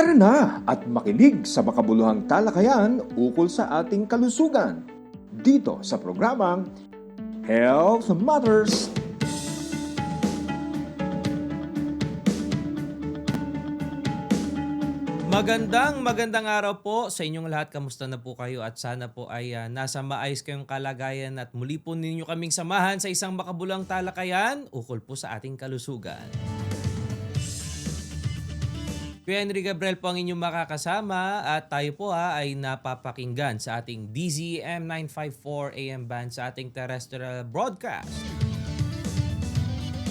Tara na at makinig sa makabuluhang talakayan ukol sa ating kalusugan. Dito sa programang Health Matters. Magandang araw po sa inyong lahat. Kamusta na po kayo at sana po ay nasa maayos kayong kalagayan at muli po ninyo kaming samahan sa isang makabulang talakayan ukol po sa ating kalusugan. Kuya Henry Gabriel po ang inyong makakasama at tayo po ay napapakinggan sa ating DZM 954 AM band sa ating terrestrial broadcast.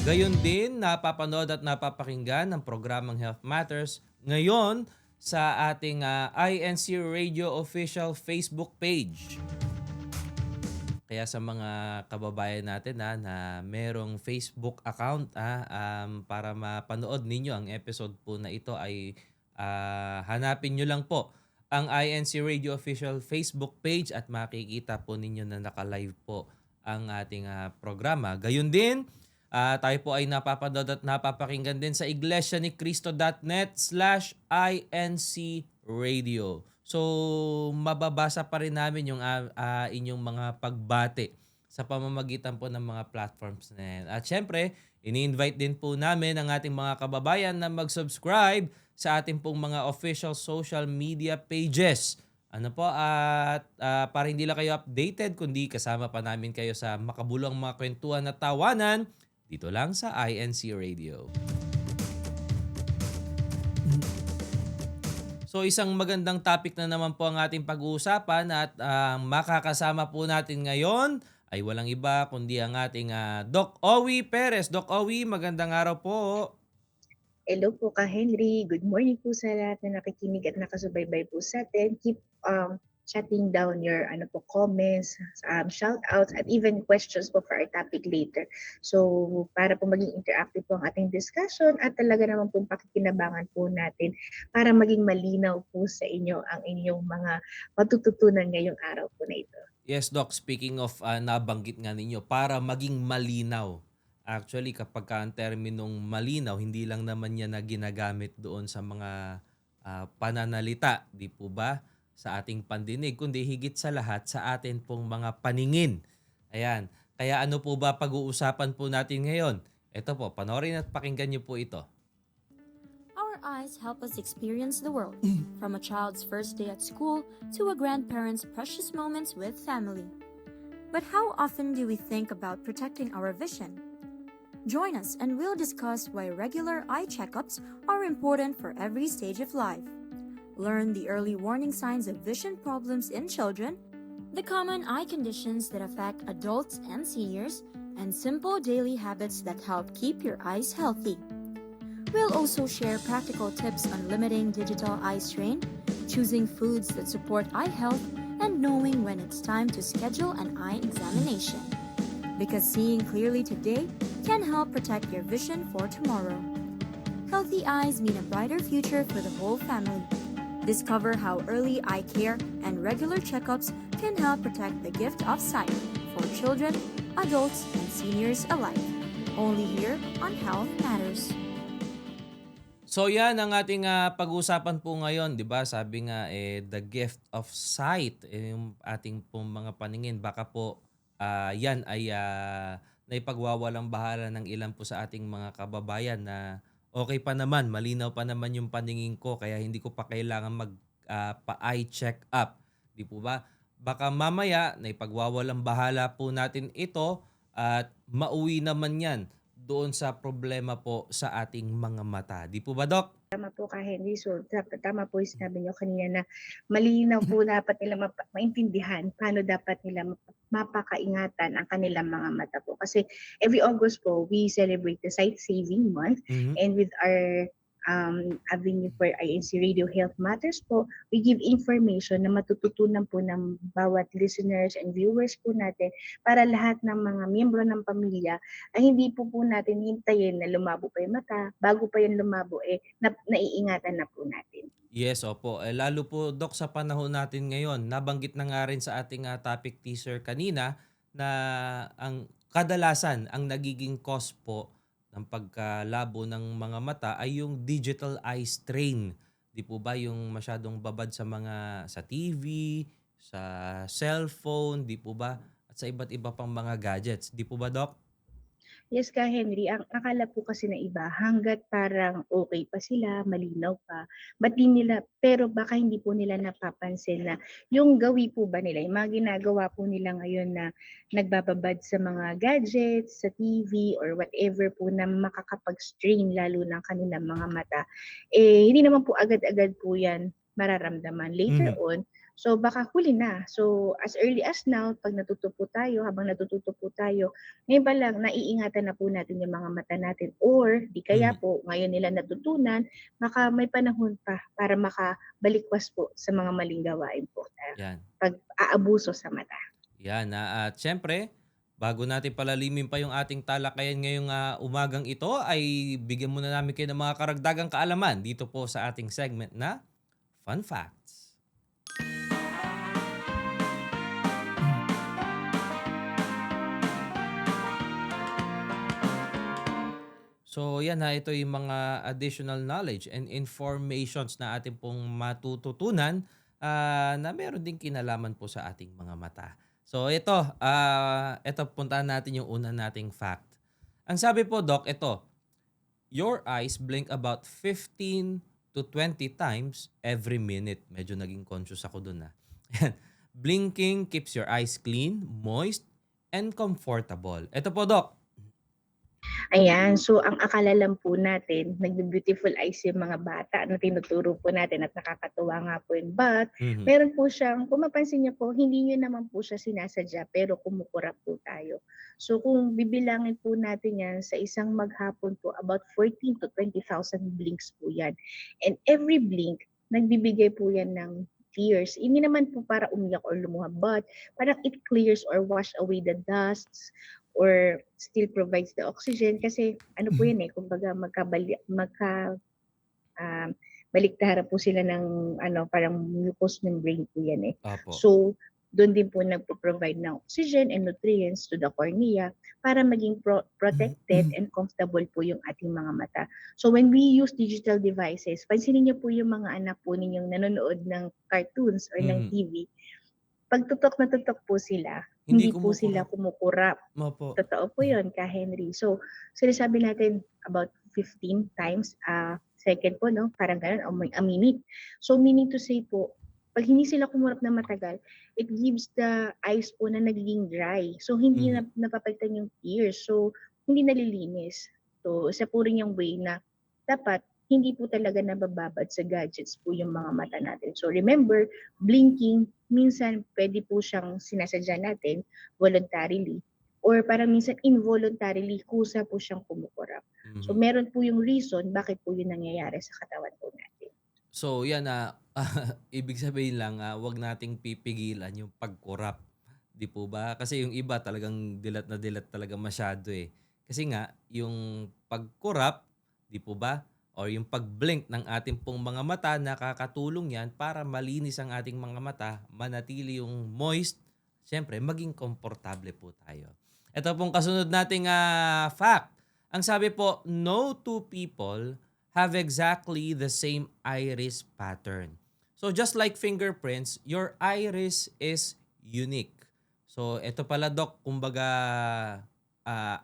Gayon din, napapanood at napapakinggan ng programang Health Matters ngayon sa ating INC Radio official Facebook page. Kaya sa mga kababayan natin na merong Facebook account para mapanood ninyo ang episode po na ito ay hanapin nyo lang po ang INC Radio official Facebook page at makikita po ninyo na naka-live po ang ating programa. Gayon din, tayo po ay napapanood at napapakinggan din sa iglesianiccristo.net/INC Radio. So, mababasa pa rin namin yung inyong mga pagbate sa pamamagitan po ng mga platforms na yan. At syempre, ini-invite din po namin ang ating mga kababayan na mag-subscribe sa ating pong mga official social media pages. Ano po, at para hindi lang kayo updated, kundi kasama pa namin kayo sa makabuluhang mga kwentuhan at tawanan dito lang sa INC Radio. So isang magandang topic na naman po ang ating pag-uusapan at makakasama po natin ngayon ay walang iba kundi ang ating Doc Owie Perez. Doc Owie, magandang araw po. Hello po ka Henry. Good morning po sa lahat na nakikinig at nakasubaybay po sa atin. Keep shutting down your comments, shout outs at even questions po for our topic later. So para po maging interactive po ang ating discussion at talaga naman po pakikinabangan po natin para maging malinaw po sa inyo ang inyong mga matututunan ngayong araw po na ito. Yes, Doc. Speaking of nabanggit nga ninyo, para maging malinaw. Actually, kapag ang terminong malinaw, hindi lang naman yan na ginagamit doon sa mga pananalita, di po ba? Sa ating pandinig, kundi higit sa lahat sa atin pong mga paningin. Ayan. Kaya ano po ba pag-uusapan po natin ngayon? Ito po, panoorin at pakinggan niyo po ito. Our eyes help us experience the world, from a child's first day at school to a grandparent's precious moments with family. But how often do we think about protecting our vision? Join us and we'll discuss why regular eye checkups are important for every stage of life. Learn the early warning signs of vision problems in children, the common eye conditions that affect adults and seniors, and simple daily habits that help keep your eyes healthy. We'll also share practical tips on limiting digital eye strain, choosing foods that support eye health, and knowing when it's time to schedule an eye examination. Because seeing clearly today can help protect your vision for tomorrow. Healthy eyes mean a brighter future for the whole family. Discover how early eye care and regular checkups can help protect the gift of sight for children, adults, and seniors alike. Only here on Health Matters. So yan ang ating pag-uusapan po ngayon, 'di ba? Sabi nga the gift of sight, yung ating pong mga paningin, baka po yan ay naipagwawalang bahala ng ilan po sa ating mga kababayan na okay pa naman, malinaw pa naman yung paningin ko kaya hindi ko pa kailangan pa-eye check up. Di po ba? Baka mamaya naipagwawalang bahala po natin ito at mauwi naman yan doon sa problema po sa ating mga mata. Di po ba, Doc? Tama po ka Henry. So tama po yung sinabi niyo kanina na malinaw po dapat nila maintindihan paano dapat nila mapakaingatan ang kanilang mga mata po. Kasi every August po, we celebrate the Sight Saving Month. Mhm. And with our avenue for INC Radio Health Matters po, we give information na matututunan po ng bawat listeners and viewers po natin para lahat ng mga miyembro ng pamilya ay hindi po natin hintayin na lumabo pa yung mata, bago pa yung lumabo naiingatan na po natin. Yes, opo. Lalo po, Doc, sa panahon natin ngayon, nabanggit na nga rin sa ating topic teaser kanina na ang kadalasan ang nagiging cause po ng pagkalabo ng mga mata ay yung digital eye strain. 'Di Di po ba yung masyadong babad sa TV, sa cellphone, di po ba? At sa iba't iba pang mga gadgets. Di po ba, Doc? Yes, ka Henry, ang akala po kasi na iba, hangga't parang okay pa sila, malinaw pa, ba't di nila, pero baka hindi po nila napapansin na yung gawi po ba nila, yung mga ginagawa po nila ngayon na nagbababad sa mga gadgets, sa TV, or whatever po na makakapag-strain lalo ng kanilang mga mata, hindi naman po agad-agad po yan mararamdaman later Mhm. on. So baka huli na. So as early as now, pag natuto po tayo, habang natututo po tayo, ngayon pa lang naiingatan na po natin yung mga mata natin, or di kaya Mhm. po ngayon nila natutunan, baka may panahon pa para makabalikwas po sa mga maling gawain po na Yan. pag-aabuso sa mata. Yan. At syempre, bago natin palalimin pa yung ating talakayan ngayong umagang ito, ay bigyan muna namin kayo ng mga karagdagang kaalaman dito po sa ating segment na Fun Facts. So yan ito yung mga additional knowledge and informations na ating pong matututunan na meron din kinalaman po sa ating mga mata. So ito puntahan natin yung una nating fact. Ang sabi po, Doc, ito, your eyes blink about 15 to 20 times every minute. Medyo naging conscious ako dun Ayan. Blinking keeps your eyes clean, moist, and comfortable. Ito po, Doc. Ayan, so ang akala lang po natin, nagbe-beautiful eyes yung mga bata na tinuturo po natin at nakakatuwa nga po yun. But Mhm. meron po siyang, kung mapansin niyo po, hindi niyo naman po siya sinasadya pero kumukurap po tayo. So kung bibilangin po natin yan sa isang maghapon po, about 14 to 20,000 blinks po yan. And every blink, nagbibigay po yan ng tears. Hindi naman po para umiyak or lumuha, but parang it clears or wash away the dusts, or still provides the oxygen kasi ano po yan kumbaga baliktaran po sila ng parang mucous membrane po yan Opo. So doon din po nagpo-provide ng oxygen and nutrients to the cornea para maging protected and comfortable po yung ating mga mata. So when we use digital devices, pansinin niyo po yung mga anak po ninyong nanonood ng cartoons or ng Mhm. TV, pag tutok na tutok po sila, Hindi hindi po sila kumukurap. kumukurap. Opo. Totoo po yun, Ka Henry. So, sinasabi natin about 15 times a second po, no? Parang ganun, o a minute. So, meaning to say po, pag hindi sila kumurap na matagal, it gives the eyes po na nagiging dry. So, hindi Mhm. na napapalitan yung tears. So, hindi nalilinis. So, isa po rin yung way na dapat hindi po talaga nabababad sa gadgets po yung mga mata natin. So, remember, blinking, minsan pwede po siyang sinasadya natin voluntarily, or parang minsan involuntarily, kusa po siyang kumukurap. So Mhm. meron po yung reason bakit po yun nangyayari sa katawan po natin. So yan ibig sabihin lang, 'wag nating pipigilan yung pagkurap, 'di po ba? Kasi yung iba talagang dilat na dilat talaga masyado Kasi nga yung pagkurap, 'di po ba? Or yung pag-blink ng ating pong mga mata, nakakatulong 'yan para malinis ang ating mga mata, manatili yung moist, siyempre maging komportable po tayo. Ito pong kasunod nating fact. Ang sabi po, no two people have exactly the same iris pattern. So just like fingerprints, your iris is unique. So ito pala, Doc, kumbaga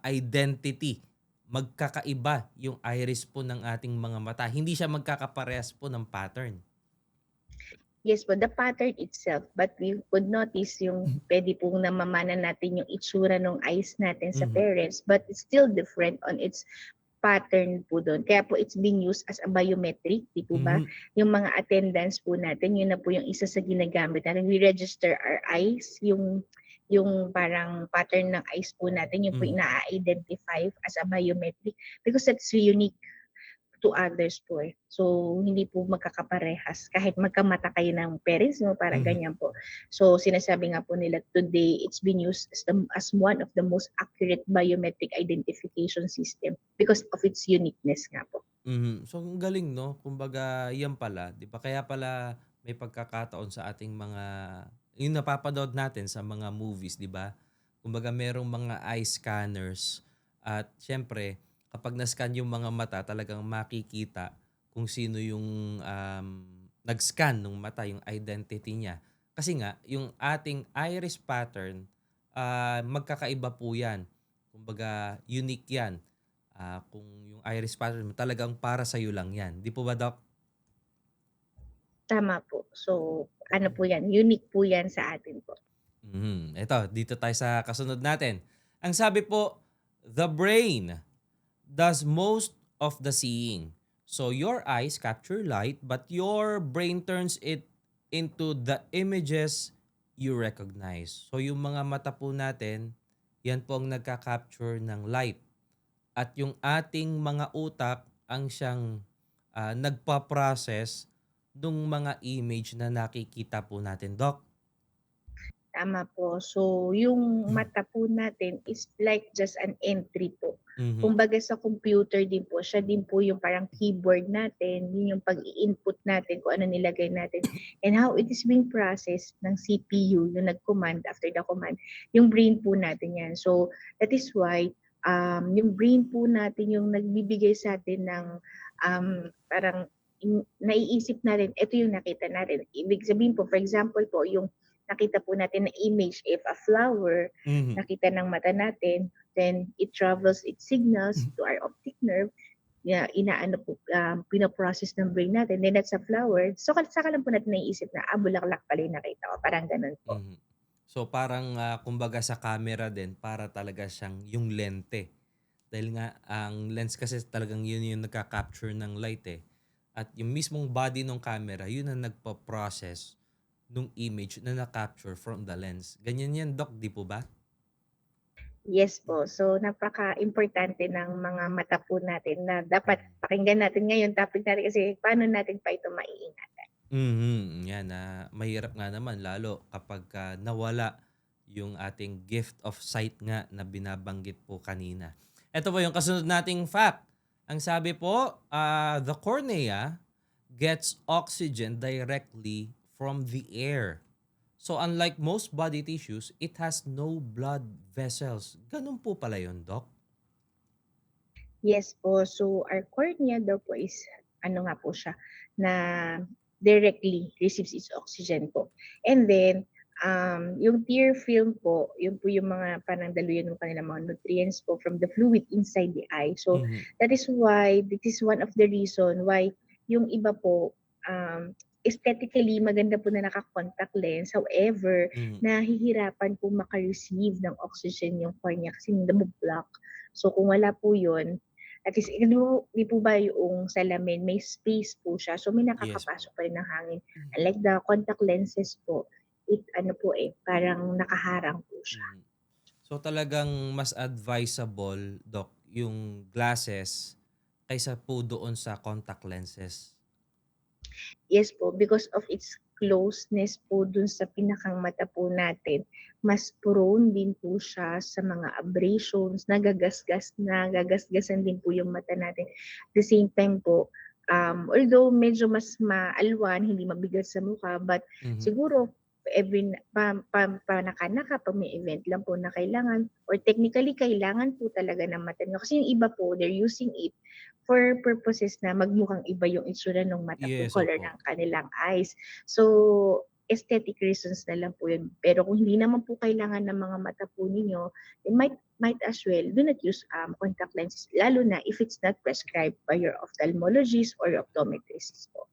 identity. Magkakaiba yung iris po ng ating mga mata. Hindi siya magkakaparehas po ng pattern. Yes po, the pattern itself, but we could notice yung pwede pong namamana natin yung itsura ng eyes natin sa Mhm. parents, but it's still different on its pattern po doon. Kaya po it's being used as a biometric, di po ba? Mhm. Yung mga attendance po natin, yun na po yung isa sa ginagamit natin. We register our eyes, yung parang pattern ng eyes po natin, yung po Mhm. ina-identify as a biometric because that's unique to others po So, hindi po magkakaparehas. Kahit magkamata kayo ng parents mo, parang Mhm. ganyan po. So, sinasabi nga po nila, today, it's been used as one of the most accurate biometric identification system because of its uniqueness nga po. Mhm. So ang galing 'no, kumbaga 'yan pala, 'di ba kaya pala may pagkakataon sa ating mga yung napapanood natin sa mga movies, 'di ba? Kumbaga merong mga eye scanners at siyempre kapag na-scan yung mga mata talagang makikita kung sino yung nag-scan ng mata, yung identity niya. Kasi nga, yung ating iris pattern, magkakaiba po yan. Kumbaga, unique yan. Kung yung iris pattern mo, talagang para sa'yo lang yan. Di po ba, Doc? Tama po. So, ano po yan, unique po yan sa atin po. Ito, dito tayo sa kasunod natin. Ang sabi po, the brain does most of the seeing. So your eyes capture light, but your brain turns it into the images you recognize. So yung mga mata po natin, yan po ang nagka-capture ng light. At yung ating mga utak ang siyang nagpa-process ng mga image na nakikita po natin, Doc. Tama po. So, yung mata po natin is like just an entry po. Mhm. Kumbaga sa computer din po, siya din po yung parang keyboard natin, yun yung pag-i-input natin kung ano nilagay natin. And how it is being processed ng CPU, yung nag-command, after the command, yung brain po natin yan. So, that is why, yung brain po natin yung nagbibigay sa atin ng parang naiisip natin, ito yung nakita natin. Ibig sabihin po, for example po, yung nakita po natin na image, if a flower, nakita ng mata natin, then it travels its signals to our optic nerve, inaano po, pinoprocess ng brain natin, then that's a flower. So, saka lang po natin naiisip na, bulaklak pala yung nakita ko. Parang ganun po. So parang kumbaga sa camera din, para talaga siyang yung lente. Dahil nga ang lens kasi talagang yun yung nagka-capture ng light eh. At yung mismong body ng camera, yun ang nagpa-process nung image na na-capture from the lens. Ganyan yan, Doc, di po ba? Yes po. So, napaka-importante ng mga mata po natin na dapat pakinggan natin ngayon topic natin kasi paano natin pa ito maiingatan. Yan, mahirap nga naman lalo kapag nawala yung ating gift of sight nga na binabanggit po kanina. Ito po yung kasunod nating fact. Ang sabi po, the cornea gets oxygen directly from the air. So unlike most body tissues, it has no blood vessels. Ganun po pala yun, Doc? Yes po. So, our cornea daw po is, ano nga po siya, na directly receives its oxygen po. And then, yung tear film po, yun po yung mga parang daluyan ng kanilang mga nutrients po from the fluid inside the eye. So, that is why, this is one of the reason why yung iba po, aesthetically maganda po na naka-contact lens. However, nahihirapan po maka-receive ng oxygen yung cornea kasi namublock. So kung wala po yun, at least, di po ba yung salamin, may space po siya. So may nakakapasok pa rin ng hangin. Unlike the contact lenses po, parang nakaharang po siya. So talagang mas advisable, Doc, yung glasses kaysa po doon sa contact lenses. Yes po, because of its closeness po dun sa pinakang mata po natin, mas prone din po siya sa mga abrasions, nagagasgasan din po yung mata natin. At the same time po, although medyo mas maalwan, hindi mabigat sa mukha, but siguro every panaka-naka pag may event lang po na kailangan or technically kailangan po talaga ng mata nyo. Kasi yung iba po, they're using it for purposes na magmukhang iba yung itsura ng mata po, color ng kanilang eyes. So, aesthetic reasons na lang po yun. Pero kung hindi naman po kailangan ng mga mata po ninyo, then might as well do not use contact lenses, lalo na if it's not prescribed by your ophthalmologist or optometrist po.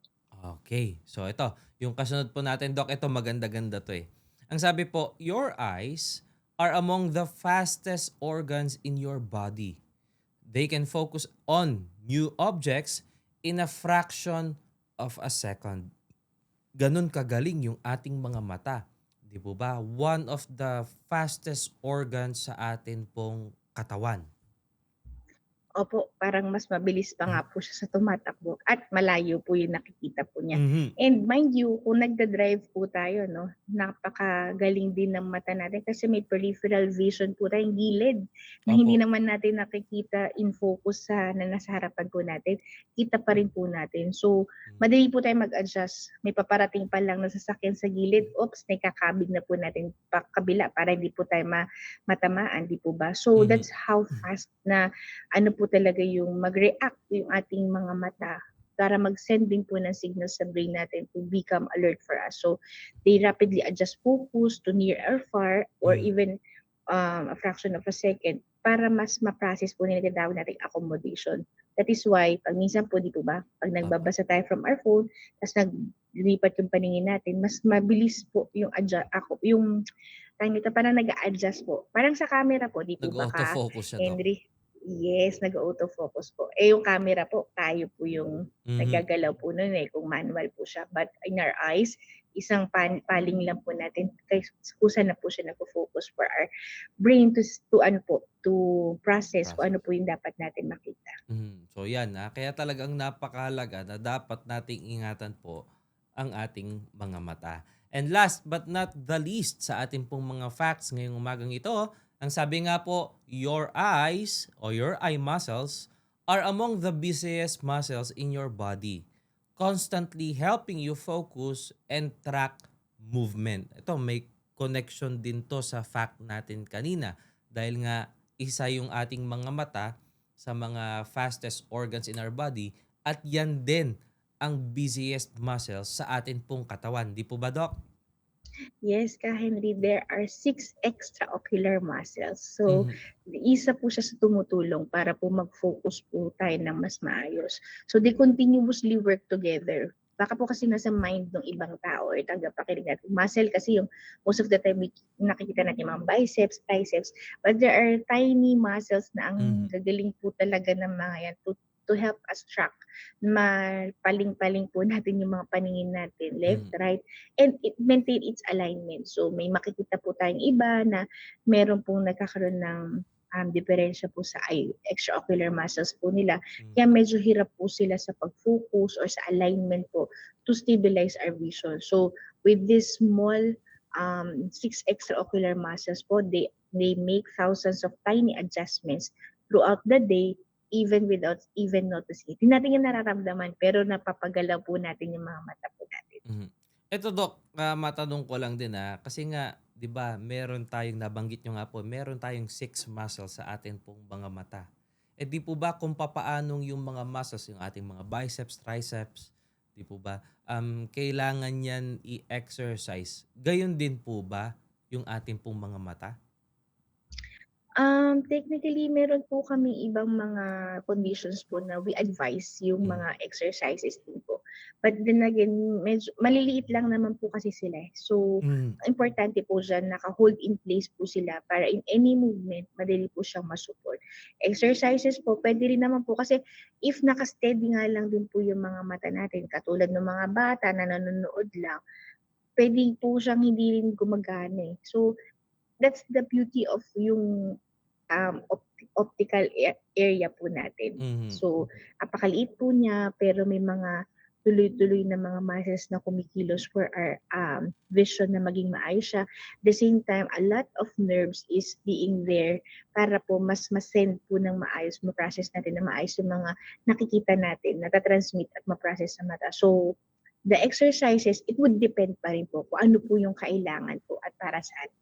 Okay. So ito, yung kasunod po natin, Doc, ito maganda-ganda to eh. Ang sabi po, your eyes are among the fastest organs in your body. They can focus on new objects in a fraction of a second. Ganun kagaling yung ating mga mata. Di po ba? One of the fastest organs sa atin pong katawan. Opo, parang mas mabilis pa nga po siya sa tumatakbo at malayo po yung nakikita po niya. Mhm. And mind you, kung nagda-drive po tayo, no, napakagaling din ng mata natin kasi may peripheral vision po tayong gilid na hindi naman natin nakikita in focus sa na nasa harapan po natin. Kita pa rin po natin. So, madali po tayo mag-adjust. May paparating pa lang na sasakyan sa gilid. Oops, may kakabig na po natin pa kabila para hindi po tayo matamaan, di po ba? So, that's how fast na ano po talaga yung mag-react yung ating mga mata para mag-send din po ng signal sa brain natin to become alert for us. So they rapidly adjust focus to near or far or Mm. even a fraction of a second para mas ma-process po nila tinatawag nating accommodation. That is why, pag minsan po, di po ba, pag nagbabasa tayo from our phone, tapos naglipat yung paningin natin, mas mabilis po yung tawag nito, parang nag-a-adjust po. Parang sa camera po, di po ba ka, Nag-autofocus siya, Doc. Henry? Yes, nag-autofocus po. Eh, yung camera po, tayo po yung Mhm. nagagalaw po nun eh, kung manual po siya. But in our eyes, isang paling lang po natin, kusa na po siya nag-focus for our brain to process kung ano po yung dapat natin makita. So yan, kaya talagang napakahalaga na dapat nating ingatan po ang ating mga mata. And last but not the least sa ating pong mga facts ngayong umagang ito, ang sabi nga po, your eyes or your eye muscles are among the busiest muscles in your body, constantly helping you focus and track movement. Ito, may connection din to sa fact natin kanina dahil nga isa yung ating mga mata sa mga fastest organs in our body at yan din ang busiest muscles sa atin pong katawan. Di po ba, Doc? Yes, Ka Henry, there are 6 extraocular muscles. So, isa po siya sa tumutulong para po mag-focus po tayo ng mas maayos. So, they continuously work together. Baka po kasi nasa mind ng ibang tao or tagapakinig natin. Muscle kasi yung most of the time nakikita natin yung mga biceps, triceps, but there are tiny muscles na ang gagaling po talaga ng mga yan to help us track. Mapaling-paling po natin yung mga paningin natin, left, right, and it maintain its alignment. So may makikita po tayong iba na meron pong nagkakaroon ng diferensya po sa extraocular muscles po nila. Kaya medyo hirap po sila sa pag-focus or sa alignment po to stabilize our vision. So with this small 6 extraocular muscles po, they make thousands of tiny adjustments throughout the day even without even noticing. Hindi natin yung nararamdaman pero napapagalaw po natin yung mga mata po natin. Ito, Doc, matanong ko lang din kasi nga 'di ba, meron tayong nabanggit nyo nga po, meron tayong 6 muscles sa atin pong mga mata. Eh di po ba kung papaanong yung mga muscles, yung ating mga biceps, triceps, di po ba, kailangan yan i-exercise. Gayon din po ba yung ating pong mga mata? Technically, meron po kami ibang mga conditions po na we advise yung mga exercises din po. But then again, medyo maliliit lang naman po kasi sila. So, importante po dyan, naka-hold in place po sila para in any movement, madali po siyang masupport. Exercises po, pwede rin naman po kasi if naka-steady nga lang din po yung mga mata natin, katulad ng mga bata na nanonood lang, pwede po siyang hindi rin gumagana eh. So, that's the beauty of yung optical area po natin. So, apakaliit po niya pero may mga tuloy-tuloy na mga muscles na kumikilos for our vision na maging maayos siya. At the same time, a lot of nerves is being there para po mas ma-send po ng maayos, ma-process natin na maayos yung mga nakikita natin, natatransmit at ma-process sa mata. So, the exercises, it would depend pa rin po kung ano po yung kailangan po at para saan.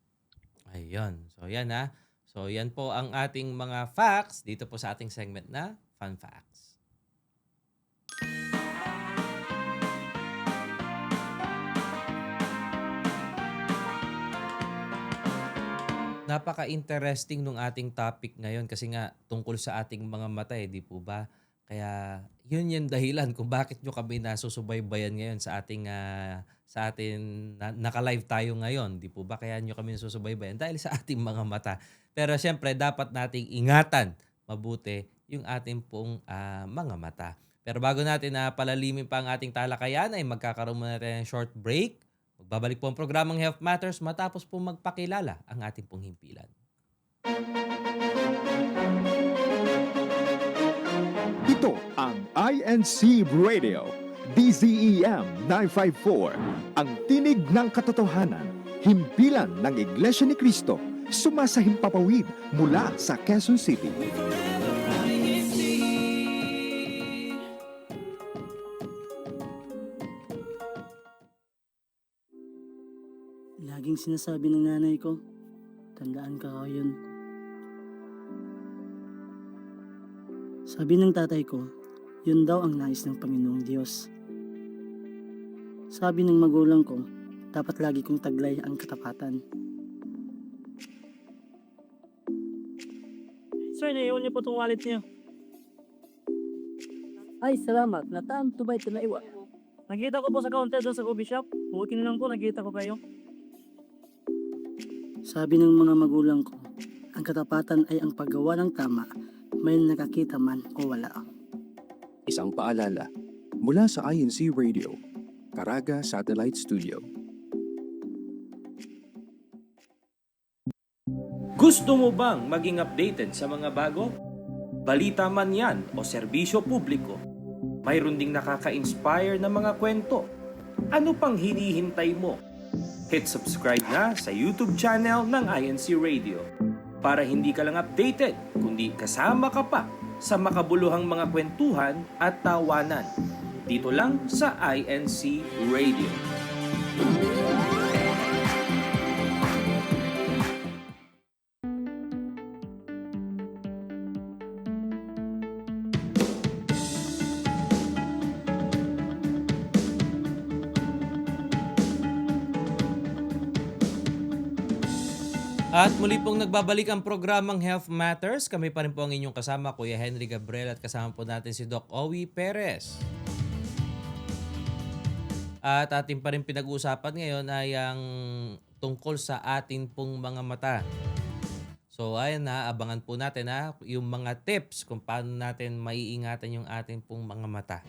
Ayun. So yan So yan po ang ating mga facts dito po sa ating segment na Fun Facts. Napaka-interesting nung ating topic ngayon kasi nga tungkol sa ating mga mata di po ba? Kaya yun yung dahilan kung bakit nyo kami nasusubaybayan ngayon sa ating naka-live tayo ngayon, di po ba? Kaya nyo kami nasusubaybayan dahil sa ating mga mata. Pero syempre dapat nating ingatan mabuti yung ating pong mga mata. Pero bago natin palalimin pa ang ating talakayan ay magkakaroon muna tayo ng short break. Magbabalik po ang programang Health Matters matapos po magpakilala ang ating pong himpilan. Ito ang INC Radio, DZEM 954, ang tinig ng katotohanan, himpilan ng Iglesia ni Cristo, sumasahimpapawid mula sa Quezon City. Laging sinasabi ng nanay ko, tandaan ka ko yun. Sabi ng tatay ko, Yun daw ang nais ng Panginoong Diyos. Sabi ng magulang ko, dapat lagi kong taglay ang katapatan. Sir, naiwan niyo po itong wallet niyo. Ay, salamat. Nataan to ba ito na iwa? Nakita ko po sa counter doon sa coffee shop. Buti na lang po, nakita ko kayo. Sabi ng mga magulang ko, ang katapatan ay ang paggawa ng tama, may nakakita man o wala. Isang paalala mula sa INC Radio, Caraga Satellite Studio. Gusto mo bang maging updated sa mga bago? Balita man yan o serbisyo publiko, mayroon ding nakaka-inspire na mga kwento. Ano pang hinihintay mo? Hit subscribe na sa YouTube channel ng INC Radio para hindi ka lang updated, kundi kasama ka pa sa makabuluhang mga kwentuhan at tawanan. Dito lang sa INC Radio. At muli pong nagbabalik ang programang Health Matters. Kami pa rin po ang inyong kasama, Kuya Henry Gabriel, at kasama po natin si Doc Owie Perez. At ating pa rin pinag-uusapan ngayon ay ang tungkol sa atin pong mga mata. So ayan na, abangan po natin yung mga tips kung paano natin maiingatan yung ating pong mga mata.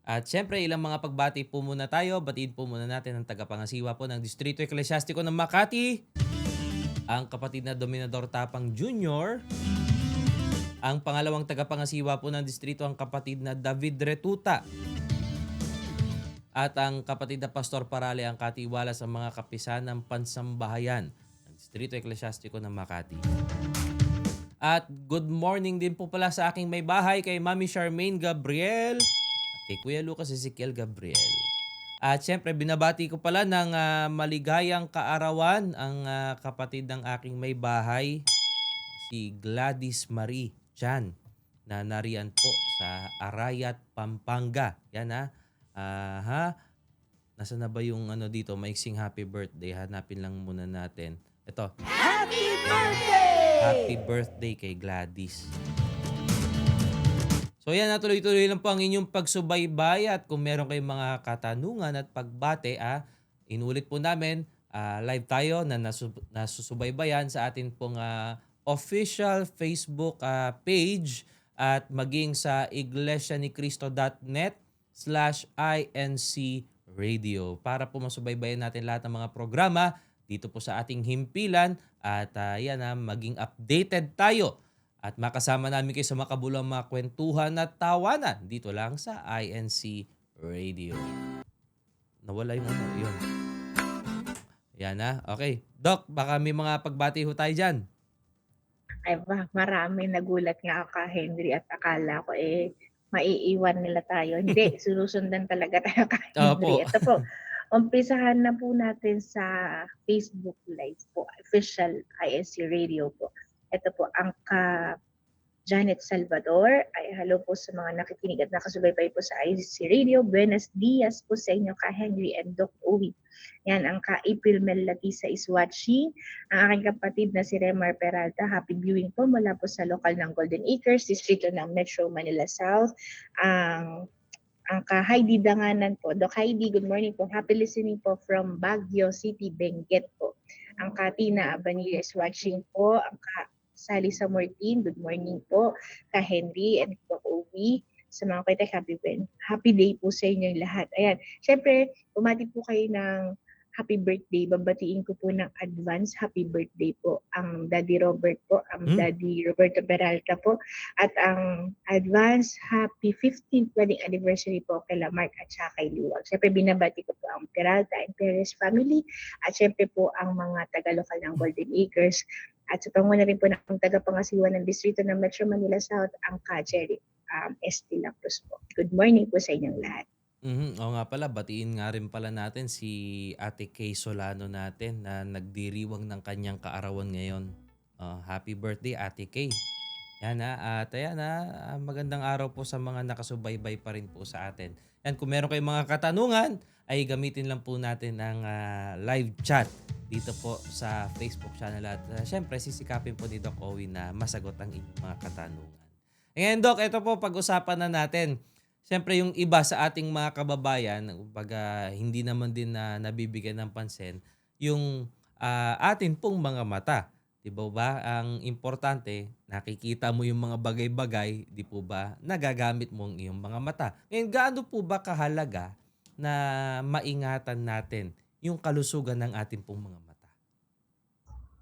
At syempre, ilang mga pagbati po muna tayo. Batiin po muna natin ang tagapangasiwa po ng Distrito Eclesiastico ng Makati, ang kapatid na Dominador Tapang Jr., ang pangalawang tagapangasiwa po ng distrito, ang kapatid na David Retuta, at ang kapatid na Pastor Parale, ang katiwala sa mga kapisan ng pansambahayan ng Distrito Eclesiastico ng Makati. At good morning din po pala sa aking may bahay kay Mami Charmaine Gabriel at kay Kuya Lucas Ezekiel Gabriel. At syempre, binabati ko pala ng maligayang kaarawan ang kapatid ng aking may bahay, si Gladys Marie Chan, na nariyan po sa Arayat, Pampanga. Yan Nasaan na ba yung dito, maiksing happy birthday? Hanapin lang muna natin. Ito. Happy birthday! Happy birthday kay Gladys. So yan, natuloy-tuloy lang po ang inyong pagsubaybay, at kung meron kayong mga katanungan at pagbate, inulit po namin, live tayo na nasusubaybayan sa atin pong official Facebook page at maging sa iglesianicristo.net/INC Radio para po masubaybayan natin lahat ng mga programa dito po sa ating himpilan, at maging updated tayo. At makasama namin kayo sa makabuluhang mga kwentuhan at tawanan dito lang sa INC Radio. Nawala yung yun. Yan Okay. Doc, baka may mga pagbati ho tayo dyan. Ay ba, marami. Nagulat nga ako, Henry, at akala ko maiiwan nila tayo. Hindi, susundan talaga tayo, Henry. Opo. Ito po, umpisahan na po natin sa Facebook Live po, official INC Radio po. Ito po ang Janet Salvador. Ay hello po sa mga nakikinig at nakasubaybay po sa ICC Radio. Buenos dias po sa inyo, ka Henry and Doc Owie. Yan, ang ka April Mel Latisa is watching. Ang aking kapatid na si Remar Peralta, happy viewing po mula po sa lokal ng Golden Acres, distrito ng Metro Manila South. Ang ka Heidi Danganan po. Doc Heidi, good morning po. Happy listening po from Baguio City, Benguet po. Ang ka Tina Abanilla is watching po. Ang ka Sally Samortin, good morning po. Ka Henry and Doc Owie. Sa mga kaitek, happy day po sa inyo lahat. Ayan, syempre, bumati po kayo ng happy birthday. Babatiin ko po ng advance happy birthday po ang Daddy Robert po, ang Daddy Roberto Peralta po, at ang advance happy 15th wedding anniversary po kay Lamarck at saka kay Liwag. Syempre, binabati ko po ang Peralta and Perez family, at syempre po ang mga taga-lokal ng Golden Acres. At sa panguna rin po ng tagapangasiwa ng distrito ng Metro Manila South, ang Jerry Estila Cruz po. Good morning po sa inyong lahat. Oo nga pala, batiin nga rin pala natin si Ate Kay Solano natin na nagdiriwang ng kanyang kaarawan ngayon. Happy birthday, Ate Kay. Yan na, at ayan na, magandang araw po sa mga nakasubaybay pa rin po sa atin. Yan, kung meron kayong mga katanungan, ay gamitin lang po natin ang live chat dito po sa Facebook channel. At syempre, sisikapin po ni Doc Owen na masagot ang inyong mga katanungan. Ngayon, Doc, ito po pag-usapan na natin. Siyempre, yung iba sa ating mga kababayan, kumbaga, hindi naman din na nabibigyan ng pansin, yung atin pong mga mata. Di ba? Ang importante, nakikita mo yung mga bagay-bagay, di po ba, nagagamit mo ang iyong mga mata. Ngayon, gaano po ba kahalaga na maingatan natin yung kalusugan ng ating pong mga mata?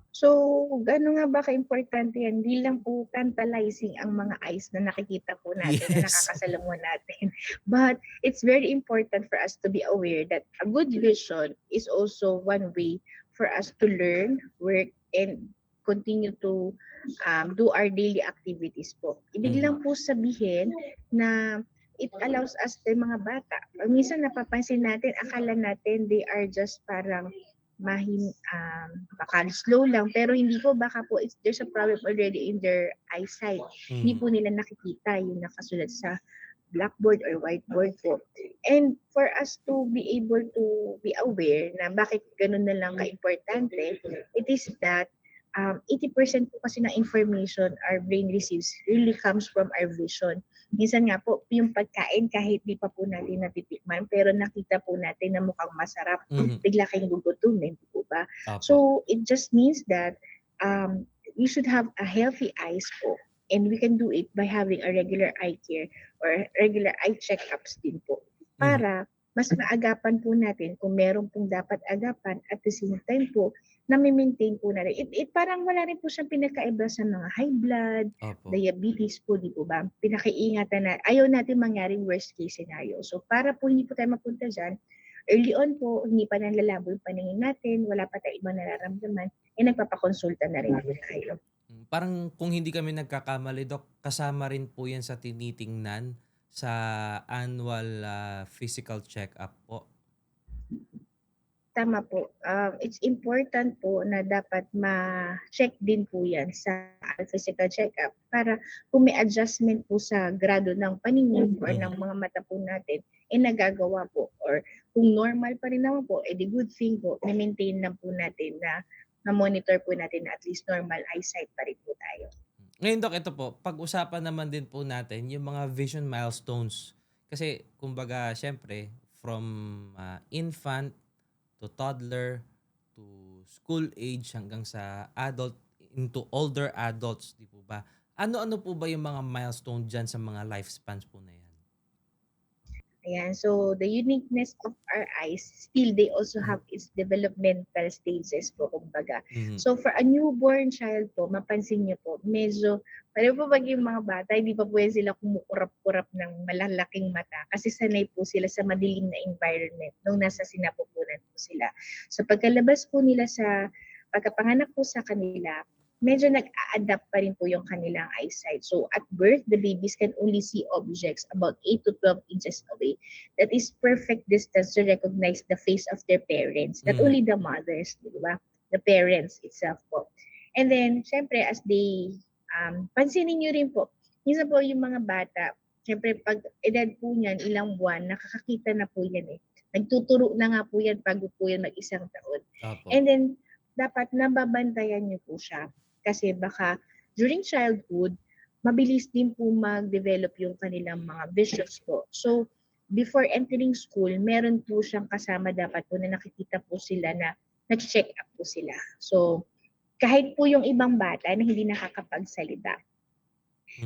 So, gano'n nga ba ka-importante yan? Hindi lang po tantalizing ang mga eyes na nakikita po natin, na Yes. nakakasalamuha natin. But it's very important for us to be aware that a good vision is also one way for us to learn, work, and continue to do our daily activities po. Ibig lang po sabihin na it allows us, the mga bata, minsan napapansin natin, akala natin they are just parang baka slow lang, pero hindi po, baka po there's a problem already in their eyesight. Hindi po nila nakikita yung nakasulat sa blackboard or whiteboard po. And for us to be able to be aware na bakit ganun na lang ka-importante, it is that 80% po kasi ng information our brain receives really comes from our vision. Minsan nga po, yung pagkain kahit di pa po natin natitikman, pero nakita po natin na mukhang masarap, bigla kayong gugutumin, di po ba? Opo. So, it just means that we should have a healthy eyes po. And we can do it by having a regular eye care or regular eye checkups din po. Para mas maagapan po natin kung meron pong dapat agapan at the same time po na-maintain po natin. It parang wala rin po siyang pinakaiba sa mga high blood, Opo. diabetes po, di po ba? Pinakaiingatan na, ayaw natin mangyaring worst case scenario. So para po hindi po tayo mapunta dyan, early on po, hindi pa nanlalabo yung paningin natin, wala pa tayong ibang nararamdaman, nagpapakonsulta na rin po tayo. Parang kung hindi kami nagkakamali, Doc, kasama rin po yan sa tinitingnan sa annual physical check-up po. Tama po. It's important po na dapat ma-check din po yan sa physical check-up para kung may adjustment po sa grado ng paningin or ng mga mata po natin, nagagawa po. Or kung normal pa rin naman po, the good thing po, na-maintain lang po natin na monitor po natin na at least normal eyesight pa rin po tayo. Ngayon, Doc, ito po, pag-usapan naman din po natin yung mga vision milestones. Kasi, kumbaga, syempre, from infant to toddler to school age hanggang sa adult into older adults, di po ba? Ano-ano po ba yung mga milestone dyan sa mga lifespans po na yan? Ayan, so the uniqueness of our eyes, still they also have its developmental stages po, kumbaga. So for a newborn child po, mapansin niyo po, medyo, pareho po pag yung mga bata, hindi pa po yan sila kumukurap-kurap ng malalaking mata kasi sanay po sila sa madilim na environment nung nasa sinapupunan po sila. So pagkalabas po nila sa, pagkapanganak po sa kanila, medyo nag-a-adapt pa rin po yung kanilang eyesight. So at birth, the babies can only see objects about 8 to 12 inches away. That is perfect distance to recognize the face of their parents. Not only the mothers, di ba? The parents itself po. And then, syempre, as they, pansinin nyo rin po, minsan po yung mga bata, syempre pag edad po niyan, ilang buwan, nakakakita na po yan eh. Nagtuturo na nga po yan bago po yan mag-isang taon. Opo. And then, dapat nababantayan nyo po siya. Kasi baka during childhood, mabilis din po mag-develop yung kanilang mga visions po. So, before entering school, meron po siyang kasama dapat po na nakikita po sila na nag-check up po sila. So, kahit po yung ibang bata na hindi nakakapagsalita,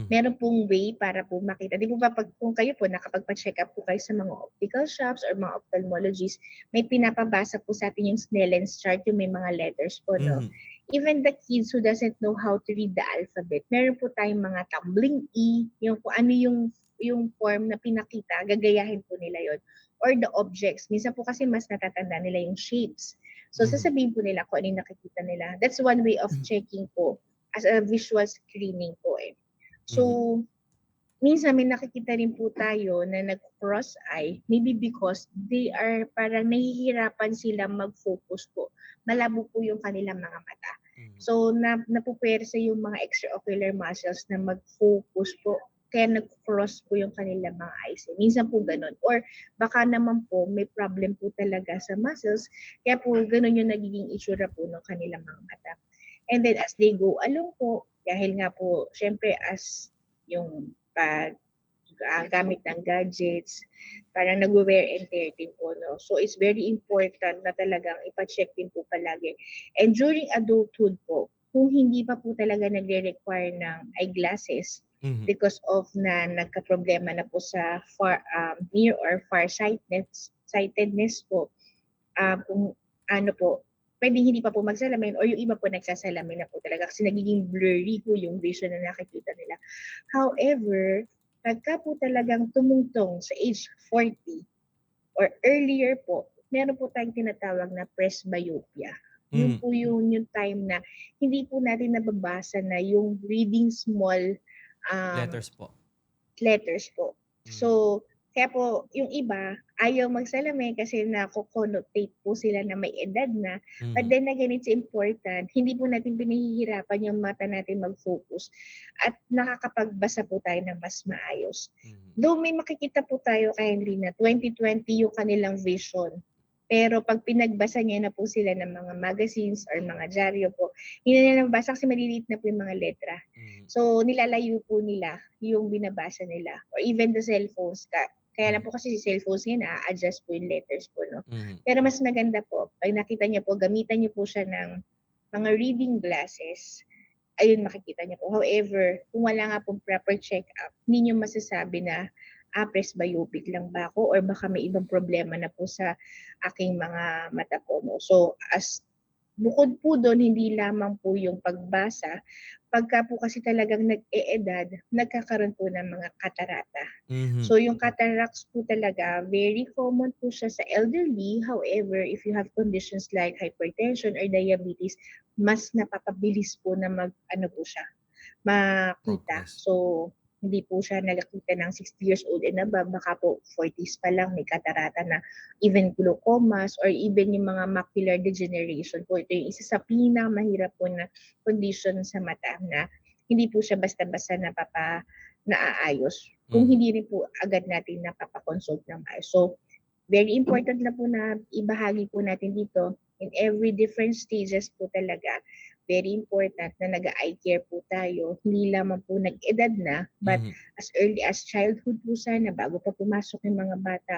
meron pong way para po makita. Di po ba kung kayo po nakapagpa-check up po kayo sa mga optical shops or mga ophthalmologists, may pinapabasa po sa atin yung Snellen's chart, yung may mga letters po, no? Even the kids who doesn't know how to read the alphabet, meron po tayong mga tumbling E, yung kung ano yung form na pinakita, gagayahin po nila yon. Or the objects. Minsan po kasi mas natatanda nila yung shapes. So sasabihin po nila kung ano yung nakikita nila. That's one way of checking po as a visual screening po eh. So, minsan may nakikita rin po tayo na nag-cross eye, maybe because they are parang nahihirapan sila mag-focus po. Malabo po yung kanilang mga mata. So napupersa yung mga extraocular muscles na mag-focus po. Kaya nag-cross po yung kanilang mga eyes. Minsan po ganun. Or baka naman po may problem po talaga sa muscles. Kaya po ganun yung nagiging itsura po ng kanilang mga mata. And then as they go along po, dahil nga po, syempre as yung gamit ng gadgets, parang nag-wear and tear din po. No? So it's very important na talagang ipa-check din po palagi. And during adulthood po, kung hindi pa po talaga nagre-require ng eyeglasses, because of na nagka-problema na po sa near or far-sightedness po, kung ano po, pwedeng hindi pa po magsalamin or yung iba po nagsasalamin na po talaga kasi nagiging blurry po yung vision na nakikita nila. However, pagka po talagang tumungtong sa age 40 or earlier po, meron po tayong tinatawag na presbyopia. Yun po yung time na hindi po natin nababasa na yung reading small Letters po. So, kaya po yung iba ayaw magsalamin kasi nako-connotate po sila na may edad na. But then again, it's important. Hindi po natin pinahihirapan yung mata natin mag-focus at nakakapagbasa po tayo ng mas maayos. Though may makikita po tayo kay Henry na 20/20 yung kanilang vision. Pero pag pinagbasa niya na po sila ng mga magazines or mga dyaryo po, hindi na nila nabasa kasi maliliit na po yung mga letra. So nilalayo po nila yung binabasa nila. Or even the cellphones. Kaya lang po kasi si cellphones ngayon, na-adjust po yung letters po. No? Pero mas maganda po, pag nakita niyo po, gamitan niyo po siya ng mga reading glasses, ayun makikita niyo po. However, kung wala nga pong proper check-up, hindi niyo masasabi na presbyopic lang ba ako or baka may ibang problema na po sa aking mga mata po. No? So, bukod po doon, hindi lamang po yung pagbasa, pagka po kasi talagang nag-e-edad, nagkakaroon po ng mga katarata. So, yung cataracts po talaga, very common po siya sa elderly. However, if you have conditions like hypertension or diabetes, mas napapabilis po na makita. Progress. So, hindi po siya nakikita ng 60 years old and above, baka po 40s pa lang may katarata na, even glaucomas or even yung mga macular degeneration po. Ito yung isa sa pinakamahirap po na condition sa mata na hindi po siya basta-basta naaayos kung hindi rin po agad natin napapakonsult ng maayos. So, very important na po na ibahagi po natin dito in every different stages po talaga. Very important na nag-eye care po tayo. Hindi lamang po nag-edad na, but as early as childhood po sana, bago pa pumasok yung mga bata,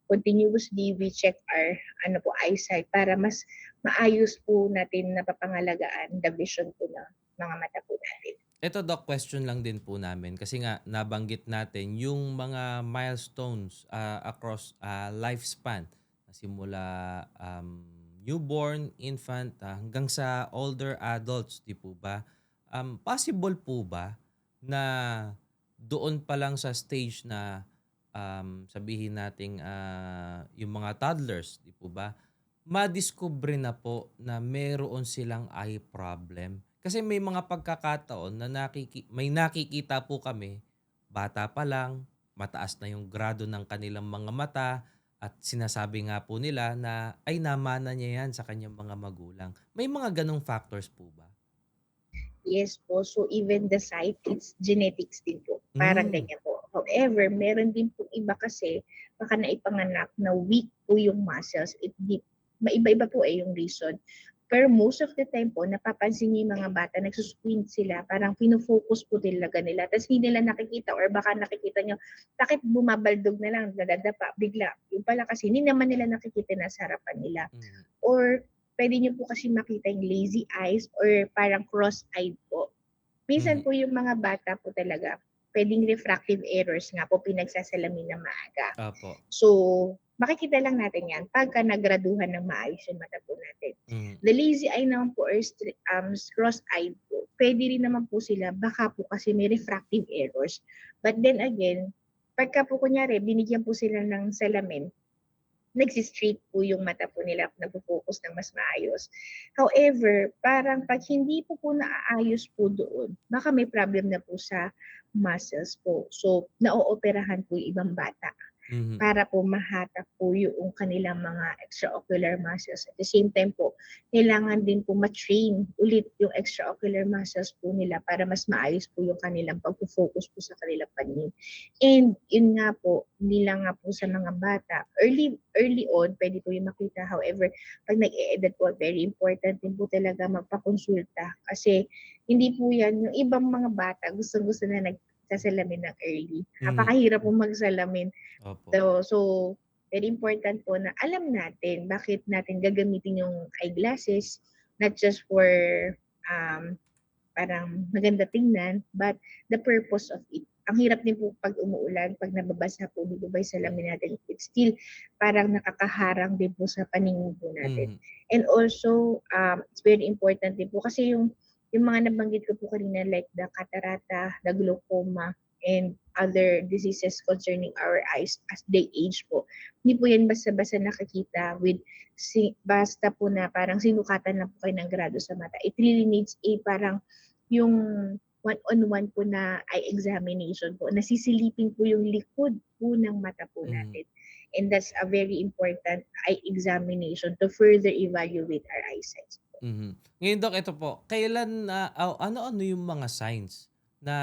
continuously we check our eyesight para mas maayos po natin napapangalagaan the vision po ng mga mata po natin. Ito, Doc, question lang din po namin kasi nga nabanggit natin yung mga milestones across lifespan, simula newborn, infant, hanggang sa older adults, di po ba? Possible po ba na doon pa lang sa stage na sabihin nating yung mga toddlers, di po ba, madiscover na po na meron silang eye problem? Kasi may mga pagkakataon na may nakikita po kami, bata pa lang, mataas na yung grado ng kanilang mga mata, at sinasabi nga po nila na ay namana niya yan sa kanyang mga magulang. May mga ganong factors po ba? Yes po. So even the sight, it's genetics din po. Parang ganyan po. However, meron din po iba kasi baka naipanganak na weak po yung muscles. Maiba-iba po yung reason. Pero most of the time po, napapansin niyo yung mga bata, nagsusquint sila, parang pinofocus po talaga nila. Tapos hindi nila nakikita or baka nakikita niyo, bakit bumabaldog na lang, dadadapa, bigla. Yung pala kasi hindi naman nila nakikita na sa harapan nila. Or pwede niyo po kasi makita yung lazy eyes or parang cross-eyed po. Minsan po yung mga bata po talaga, pwedeng refractive errors nga po pinagsasalamin na maaga. Apo. So, makikita lang natin yan pagka nagraduhan ng maayos yung mata po natin. The lazy eye naman po or cross-eyed po, pwede rin naman po sila, baka po kasi may refractive errors. But then again, pagka po kunyari, binigyan po sila ng salamin, nagsistraight po yung mata po nila, nagpo-focus ng mas maayos. However, parang pag hindi po naaayos po doon, baka may problem na po sa muscles po. So, naooperahan po yung ibang bata. Mhm. para po mahatak po yung kanilang mga extraocular muscles. At the same time po, kailangan din po ma-train ulit yung extraocular muscles po nila para mas maayos po yung kanilang pag-focus po sa kanilang paningin. And yun nga po, hindi lang nga po sa mga bata. Early on, pwede po yung makita. However, pag nag-e-edad po, very important din po talaga magpakonsulta. Kasi hindi po yan, yung ibang mga bata, gusto-gusto na nagsasalamin ng early. Napakahirap po magsalamin. Opo. So, very important po na alam natin bakit natin gagamitin yung eyeglasses, not just for parang maganda tingnan, but the purpose of it. Ang hirap din po pag umuulan, pag nababasa po, di ba yung salamin natin, it's still parang nakakaharang din po sa paningin po natin. Mhm. And also, it's very important din po kasi yung mga nabanggit ko po kanina like the catarata, the glaucoma, and other diseases concerning our eyes as they age po. Hindi po yan basta-basta nakikita with basta po na parang sinukatan lang po kayo ng grado sa mata. It really needs a parang yung one-on-one po na eye examination po. Nasisilipin po yung likod po ng mata po natin. And that's a very important eye examination to further evaluate our eyesight. Mhm. Ngayon Dok, ito po, kailan ano-ano yung mga signs na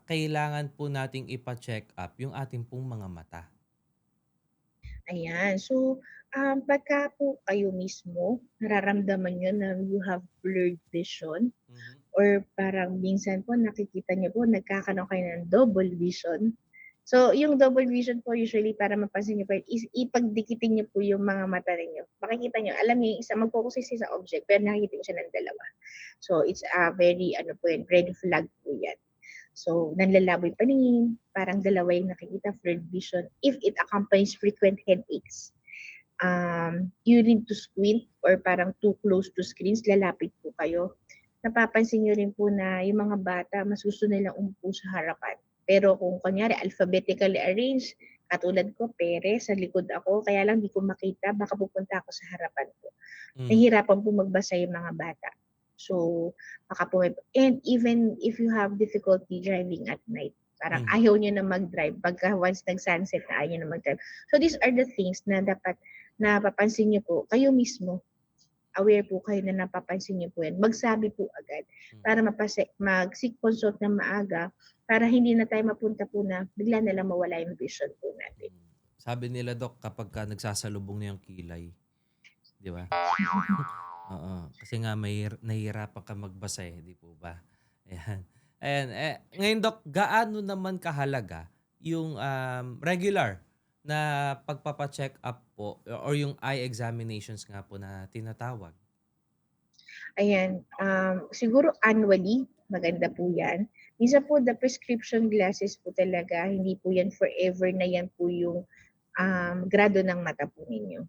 kailangan po nating ipa-check up yung ating pong mga mata? Ayan. So, pagka po kayo mismo, nararamdaman nyo na you have blurred vision, or parang minsan po nakikita niyo po nagkakaroon kayo ng double vision. So, yung double vision po usually para mapansin niyo po is ipagdikitin niyo po yung mga mata ninyo. Makikita niyo, alam niyo, isa mag-focus isa sa object, pero nakikita niyo siya ng dalawa. So, it's a very, red flag po yan. So, nanlalabo yung paningin, parang dalawa yung nakikita, blurred vision. If it accompanies frequent headaches, you need to squint or parang too close to screens, lalapit po kayo. Napapansin nyo rin po na yung mga bata, mas gusto nilang umupo sa harapan. Pero kung kunyari, alphabetically arranged, katulad ko, pere, sa likod ako, kaya lang di ko makita, baka pupunta ako sa harapan ko. Nahihirapan po magbasa yung mga bata. So, baka po and even if you have difficulty driving at night, parang ayaw nyo na mag-drive pagka once nag-sunset na ayaw nyo na mag-drive. So, these are the things na dapat napapansin nyo po, kayo mismo, aware po kayo na napapansin niyo po yan, magsabi po agad para mag-seek consult na maaga para hindi na tayo mapunta po na bigla na lang mawala yung vision po natin. Sabi nila Dok, kapag ka nagsasalubong na yung kilay, di ba? Oo. Kasi nga may nahihirapan ka magbasa di po ba? Ayan. Ayan. Ngayon Dok, gaano naman kahalaga yung regular na pagpapa-check up po or yung eye examinations nga po na tinatawag? Ayan, siguro annually, maganda po yan. Minsan po, the prescription glasses po talaga, hindi po yan forever na yan po yung grado ng mata po ninyo.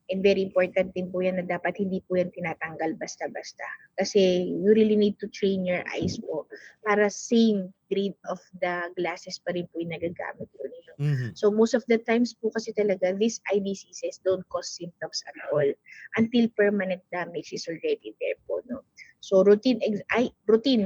And very important din po yan na dapat hindi po yan tinatanggal basta-basta. Kasi you really need to train your eyes po para same grade of the glasses pa rin po yung nagagamit po ninyo. So most of the times po kasi talaga, these eye diseases don't cause symptoms at all until permanent damage is already there po. No? So routine.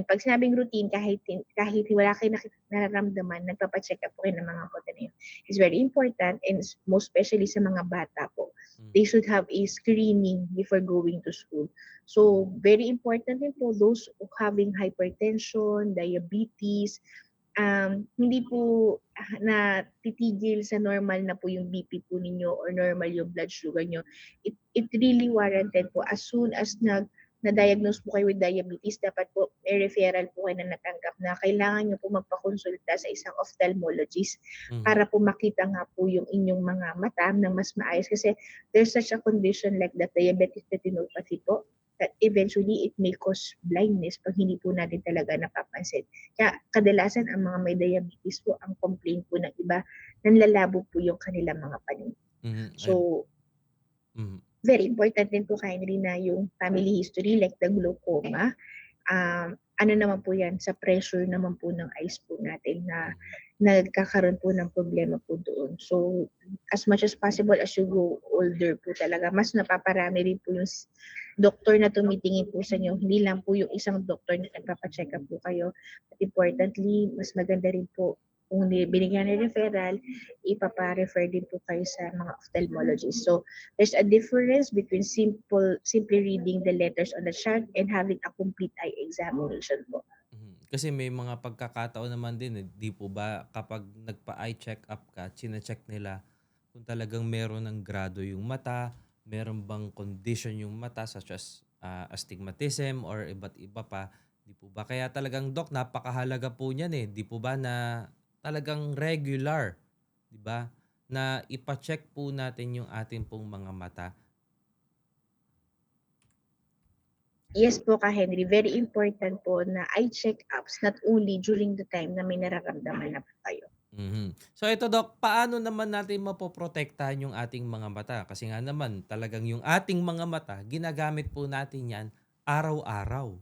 Pag sinabing routine, kahit wala kayo nararamdaman, nagpapacheck up po kayo ng mga mata niyo. It's very important, and most especially sa mga bata po. They should have a screening before going to school. So very important din po those having hypertension, diabetes, hindi po na titigil sa normal na po yung BP po ninyo or normal yung blood sugar nyo. It really warranted po as soon as na-diagnose po kayo with diabetes, dapat po may referral po kayo na natanggap na kailangan nyo po magpakonsulta sa isang ophthalmologist para po makita nga po yung inyong mga mata na mas maayos. Kasi there's such a condition like that diabetic retinopathy po that eventually it may cause blindness pag hindi po natin talaga napapansin. Kaya kadalasan ang mga may diabetes po, ang complaint po ng iba, nanlalabo po yung kanilang mga paningin. So, very important din po, Henry, na yung family history like the glaucoma. Ano naman po yan, sa pressure naman po ng eyes po natin na nagkakaroon po ng problema po doon. So, as much as possible as you go older po talaga, mas napaparami rin po yung doktor na tumitingin po sa inyo. Hindi lang po yung isang doktor na nagpapacheck up po kayo. But importantly, mas maganda rin po Kung binigyan ng referral, ipapa-refer din po kayo sa mga ophthalmologist. So, there's a difference between simply reading the letters on the chart and having a complete eye examination po. Kasi may mga pagkakataon naman din, 'di po ba, kapag nagpa-eye check-up ka, chine-check nila kung talagang meron ng grado yung mata, meron bang condition yung mata such as astigmatism or iba't iba pa, 'di po ba? Kaya talagang Doc, napakahalaga po niyan, 'di po ba, na talagang regular, 'di ba, na ipa-check po natin yung ating pong mga mata. Yes po ka Henry, very important po na eye check-ups not only during the time na may nararamdaman na po kayo. So ito Doc, paano naman natin mapoprotektahan yung ating mga mata? Kasi nga naman talagang yung ating mga mata, ginagamit po natin yan araw-araw.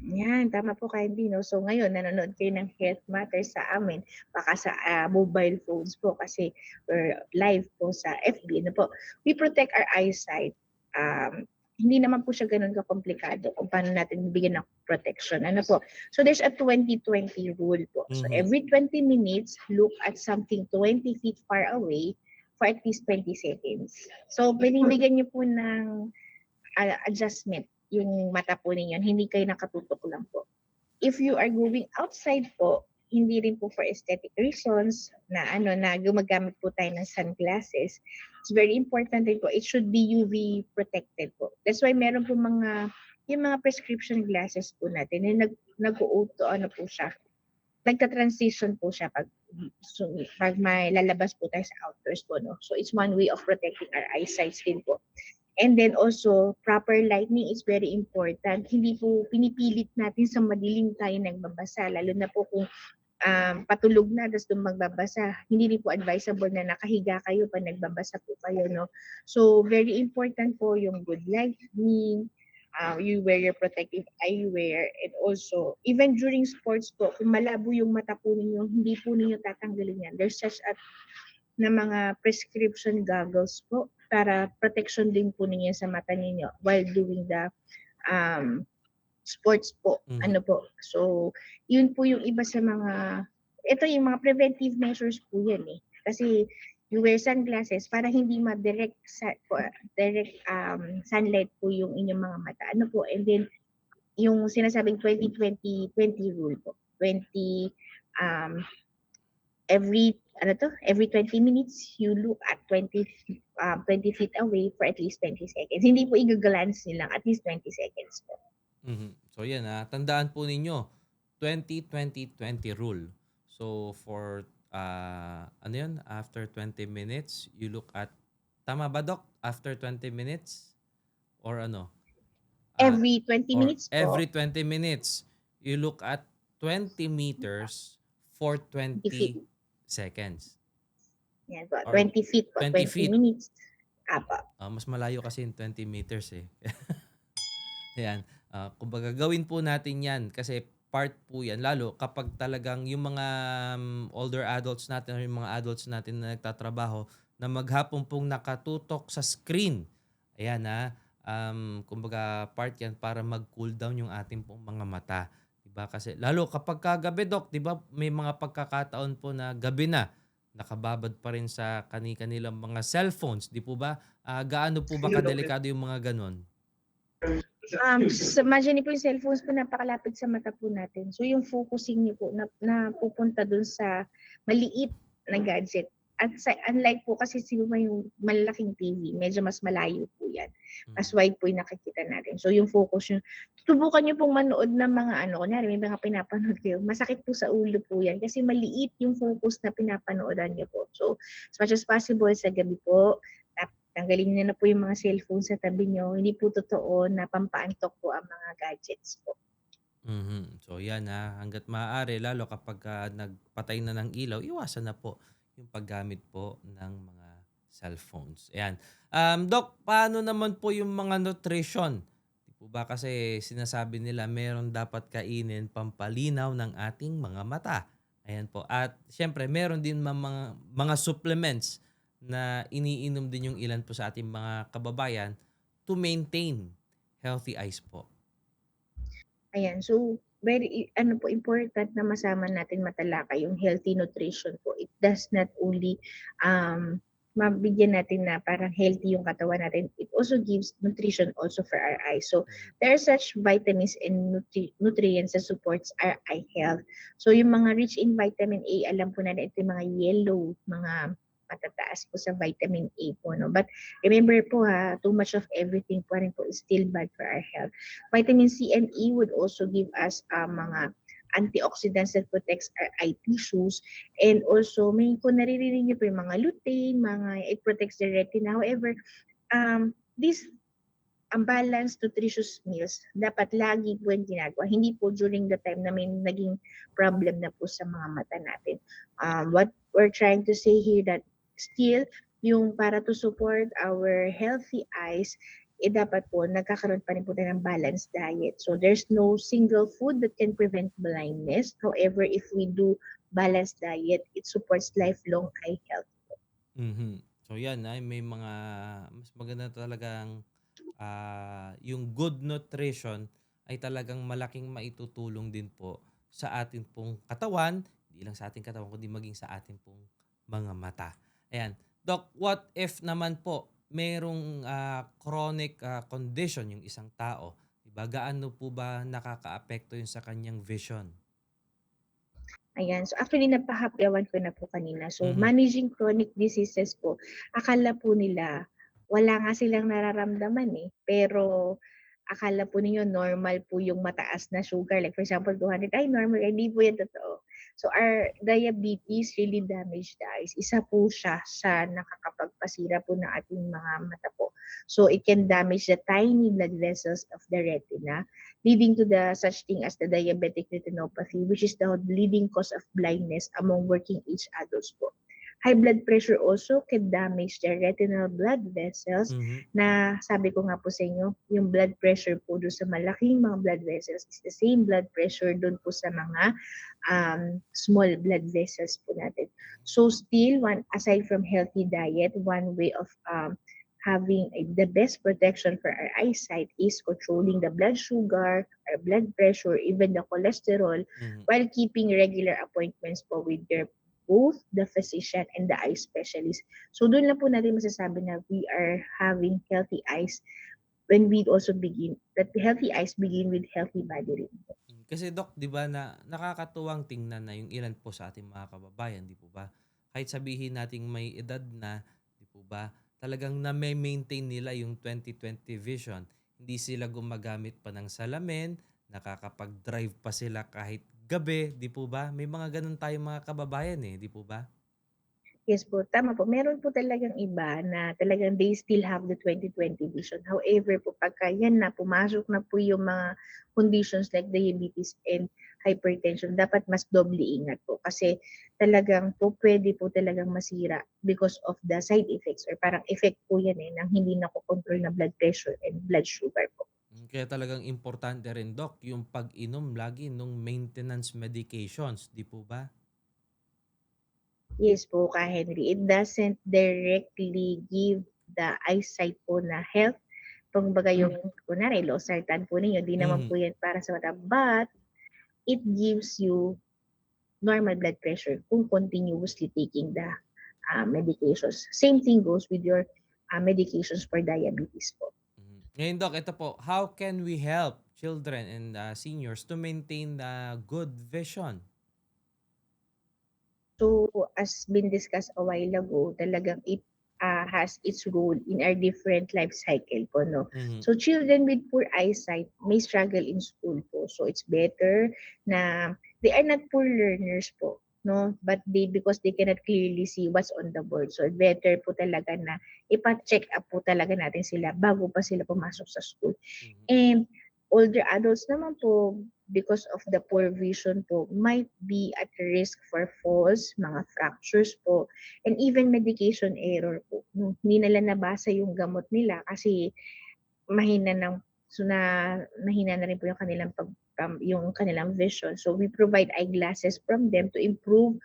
Yan, tama po ka Henry, no? So ngayon, nanonood kayo ng Health Matters sa amin, baka sa mobile phones po kasi or live po sa FB, ano po. We protect our eyesight. Hindi naman po siya ganun kakomplikado kung paano natin bibigyan ng protection. Ano po? So there's a 20-20 rule po. So every 20 minutes, look at something 20 feet far away for at least 20 seconds. So binibigyan niyo po ng adjustment yung mata po ninyo. Hindi kayo nakatutok lang po. If you are going outside po, hindi rin po for aesthetic reasons na gumagamit po tayo ng sunglasses. It's very important din po. It should be UV protected po. That's why meron po yung mga prescription glasses po natin na nag-auto po siya. Nagta-transition po siya pag may lalabas po tayo sa outdoors po, no? So it's one way of protecting our eyesight din po. And then also, proper lighting is very important. Hindi po pinipilit natin sa madilim tayo nagbabasa, lalo na po kung patulog na tapos magbabasa. Hindi rin po advisable na nakahiga kayo pag nagbabasa po kayo, no? So, very important po yung good lighting, you wear your protective eyewear, and also, even during sports po, kung malabo yung mata po ninyo, hindi po ninyo tatanggalin yan. There's such na mga prescription goggles po para protection din po ninyo sa mata ninyo while doing the sports po. Ano po. So, yun po yung iba sa ito yung mga preventive measures po yan eh. Kasi you wear sunglasses para hindi ma-direct sunlight po yung inyong mga mata. Ano po. And then, yung sinasabing 20-20-20 rule po. 20 every 20 minutes you look at 20 feet away for at least 20 seconds. Hindi po i-glance nilang at least 20 seconds po. So yan, tandaan po ninyo 20-20-20 rule. So for after 20 minutes you look at, tama ba Doc? After 20 minutes or ano? Every 20 minutes po. Every 20 minutes you look at 20 meters for 20 seconds. Yan po, 20 feet po, 20 feet. minutes. Apa. Mas malayo kasi yung 20 meters eh. Yan. Kumbaga gawin po natin yan kasi part po yan. Lalo kapag talagang yung mga older adults natin o yung mga adults natin na nagtatrabaho na maghapon pong nakatutok sa screen. Ayan kumbaga part yan para mag-cool down yung ating pong mga mata. Diba? Kasi lalo kapag kagabi Doc, diba may mga pagkakataon po na gabi na nakababad pa rin sa kanilang mga cellphones. Di po ba? Gaano po ba kadelikado yung mga ganon? Imagine po yung cellphones po napakalapit sa mata po natin. So yung focusing niyo po na pupunta dun sa maliit na gadget. At unlike po kasi yung malaking TV, medyo mas malayo po yan. Mas wide po yung nakikita natin. So yung focus nyo, tubukan nyo pong manood ng mga kunyari may mga pinapanood kayo, masakit po sa ulo po yan kasi maliit yung focus na pinapanoodan nyo po. So as much as possible sa gabi po, tanggalin nyo na po yung mga cellphone sa tabi nyo. Hindi po totoo na pampaantok po ang mga gadgets po. So yan hanggat maaari, lalo kapag nagpatay na ng ilaw, iwasan na po yung paggamit po ng mga cellphones. Ayan. Doc, paano naman po yung mga nutrition? Di po ba kasi sinasabi nila meron dapat kainin pampalinaw ng ating mga mata. Ayan po. At syempre, meron din mga supplements na iniinom din yung ilan po sa ating mga kababayan to maintain healthy eyes po. Ayan. So, ano po, important na masama natin matalakay yung healthy nutrition po. It does not only mabigyan natin na parang healthy yung katawan natin, it also gives nutrition also for our eyes. So there are such vitamins and nutrients that supports our eye health. So yung mga rich in vitamin A, alam po na ito yung mga yellow, mga matataas po sa vitamin A po, no? But remember po too much of everything po rin po is still bad for our health. Vitamin C and E would also give us mga antioxidants that protects our eye tissues, and also may kung naririnig niyo po yung mga lutein, it protects the retina. However, this balanced nutritious meals dapat lagi po yung ginagawa, hindi po during the time na may naging problem na po sa mga mata natin. What we're trying to say here that still yung para to support our healthy eyes, dapat po nagkakaroon pa rin po tayo ng balanced diet. So there's no single food that can prevent blindness. However, if we do balanced diet, it supports lifelong eye health. Mhm. So yan ay may mga mas maganda talagang yung good nutrition ay talagang malaking maitutulong din po sa atin pong katawan, hindi lang sa ating katawan kundi maging sa atin pong mga mata. Ayan. Doc, what if naman po merong chronic condition yung isang tao? Diba? Gaano po ba nakakaapekto yun sa kanyang vision? Ayan. So actually, napahapyawan ko na po kanina. So Mhm. managing chronic diseases po, akala po nila wala nga silang nararamdaman eh. Pero akala po ninyo normal po yung mataas na sugar. Like for example, 200, ay normal, hindi po yan totoo. So our diabetes really damage the eyes. Isa po siya sa nakakapagpasira po ng ating mga mata po. So it can damage the tiny blood vessels of the retina, leading to the such thing as the diabetic retinopathy, which is the leading cause of blindness among working age adults po. High blood pressure also can damage the retinal blood vessels, Mhm. na sabi ko nga po sa inyo, yung blood pressure po doon sa malaking mga blood vessels is the same blood pressure doon po sa mga small blood vessels po natin. So still, aside from healthy diet, one way of having the best protection for our eyesight is controlling the blood sugar, our blood pressure, even the cholesterol, Mhm. while keeping regular appointments po with both the physician and the eye specialist. So doon lang po natin masasabi na we are having healthy eyes when we also begin, that healthy eyes begin with healthy body rin. Kasi Doc, 'di ba na nakakatuwang tingnan na yung ilan po sa ating mga kababayan, 'di po ba? Kahit sabihin nating may edad na, 'di po ba? Talagang na-maintain nila yung 20/20 vision. Hindi sila gumagamit pa ng salamin, nakakapag-drive pa sila kahit gabi, 'di po ba? May mga ganun tayong mga kababayan eh, 'di po ba? Yes po, tama po. Meron po talagang iba na talagang they still have the 20/20 vision. However po, pagka yan na, pumasok na po yung mga conditions like diabetes and hypertension, dapat mas doble ingat po. Kasi talagang po, pwede po talagang masira because of the side effects, or parang effect po yan ng hindi nakokontrol na blood pressure and blood sugar po. Kaya talagang importante rin Doc yung pag-inom lagi nung maintenance medications, 'di po ba? Yes po, Ka Henry. It doesn't directly give the eyesight po na health. Kumbaga yung kunwari, losartan po ninyo, di naman Mhm. po yan para sa mata. But it gives you normal blood pressure kung continuously taking the medications. Same thing goes with your medications for diabetes po. Ngayon Doc, ito po, how can we help children and seniors to maintain good vision? So, as been discussed a while ago, talagang it has its role in our different life cycle po, no? Mhm. So, children with poor eyesight may struggle in school po. So, it's better na they are not poor learners po, no? But because they cannot clearly see what's on the board. So, better po talaga na ipa-check up po talaga natin sila bago pa sila pumasok sa school. Mhm. And older adults naman po, because of the poor vision po, might be at risk for falls, mga fractures po, and even medication error po. No, hindi nila nabasa yung gamot nila kasi mahina ng so mahina na rin po yung kanilang vision. So we provide eyeglasses from them to improve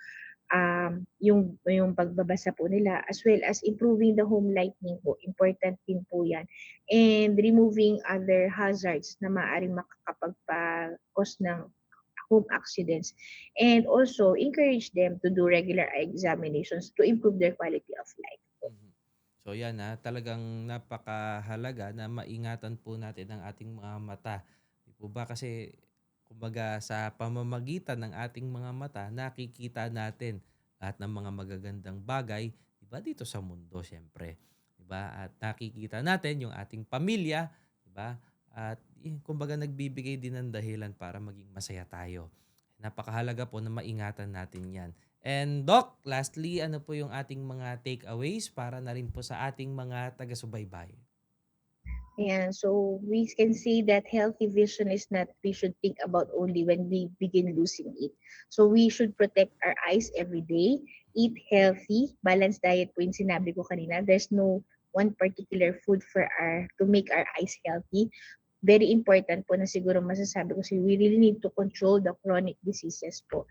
yung pagbabasa po nila, as well as improving the home lighting po. Important din po yan. And removing other hazards na maaaring makakapagpa-cause ng home accidents, and also encourage them to do regular eye examinations to improve their quality of life. Mhm. So yan talagang napakahalaga na maingatan po natin ang ating mga mata. Di po ba kasi kumbaga sa pamamagitan ng ating mga mata, nakikita natin lahat ng mga magagandang bagay, di ba dito sa mundo syempre. Di ba? At nakikita natin yung ating pamilya, di ba? At kumbaga nagbibigay din ng dahilan para maging masaya tayo. Napakahalaga po na maingatan natin yan. And Doc, lastly, ano po yung ating mga takeaways para na rin po sa ating mga taga-subaybay? And so we can say that healthy vision is not we should think about only when we begin losing it. So we should protect our eyes every day, eat healthy, balanced diet po yung sinabi ko kanina. There's no one particular food to make our eyes healthy. Very important po na siguro masasabi ko, we really need to control the chronic diseases po.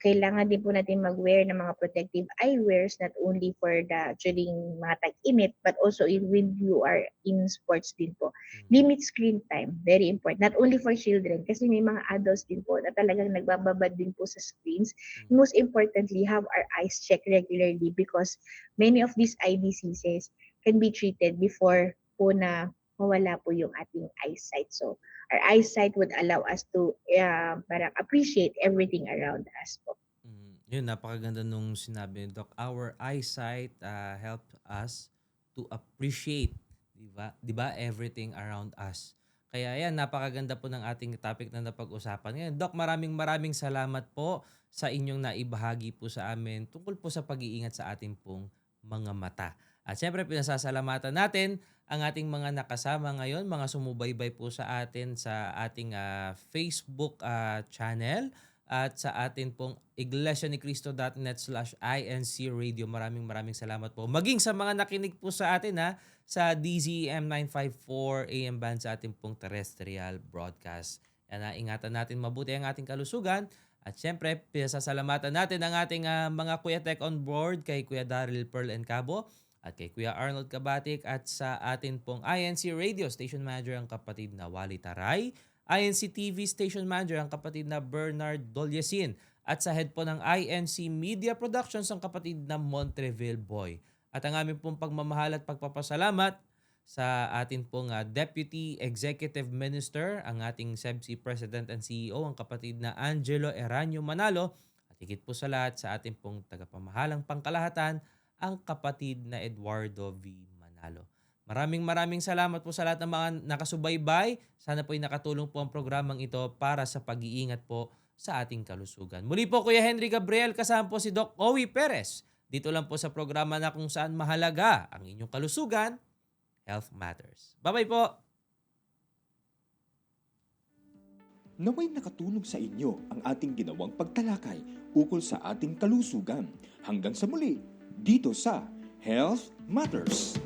Kailangan din po natin mag-wear ng mga protective eyewears, not only for during mga tag-init, but also when you are in sports din po. Limit screen time, very important. Not only for children, kasi may mga adults din po na talagang nagbababad din po sa screens. Most importantly, have our eyes checked regularly because many of these eye diseases can be treated before po na mawala po yung ating eyesight. So, our eyesight would allow us to parang appreciate everything around us po. Yun, napakaganda nung sinabi ni Doc. Our eyesight help us to appreciate, di ba, everything around us. Kaya yan, napakaganda po ng ating topic na napag-usapan ngayon. Doc, maraming salamat po sa inyong naibahagi po sa amin tungkol po sa pag-iingat sa ating pong mga mata. At syempre, pinasasalamatan natin ang ating mga nakasama ngayon, mga sumubaybay po sa atin sa ating Facebook channel at sa atin pong iglesianicristo.net/INC Radio. Maraming salamat po. Maging sa mga nakinig po sa atin sa DZEM 954 AM band sa ating pong terrestrial broadcast. Yan, ingatan natin mabuti ang ating kalusugan. At syempre, pinasasalamatan natin ang ating mga Kuya Tech on board kay Kuya Daryl Pearl and Cabo at kay Kuya Arnold Kabatik at sa atin pong INC Radio Station Manager ang kapatid na Wally Taray, INC TV Station Manager ang kapatid na Bernard Dolyesin at sa head po ng INC Media Productions ang kapatid na Montreville Boy. At ang aming pong pagmamahal at pagpapasalamat sa atin pong Deputy Executive Minister, ang ating SEBC President and CEO, ang kapatid na Angelo Eranio Manalo at higit po sa lahat sa ating pong tagapamahalang pangkalahatan, ang kapatid na Eduardo V. Manalo. Maraming salamat po sa lahat ng mga nakasubaybay. Sana po ay nakatulong po ang programang ito para sa pag-iingat po sa ating kalusugan. Muli po Kuya Henry Gabriel, kasama po si Doc Owie Perez. Dito lang po sa programa na kung saan mahalaga ang inyong kalusugan, Health Matters. Bye-bye po! Naway nakatulong sa inyo ang ating ginawang pagtalakay ukol sa ating kalusugan. Hanggang sa muli, dito sa Health Matters.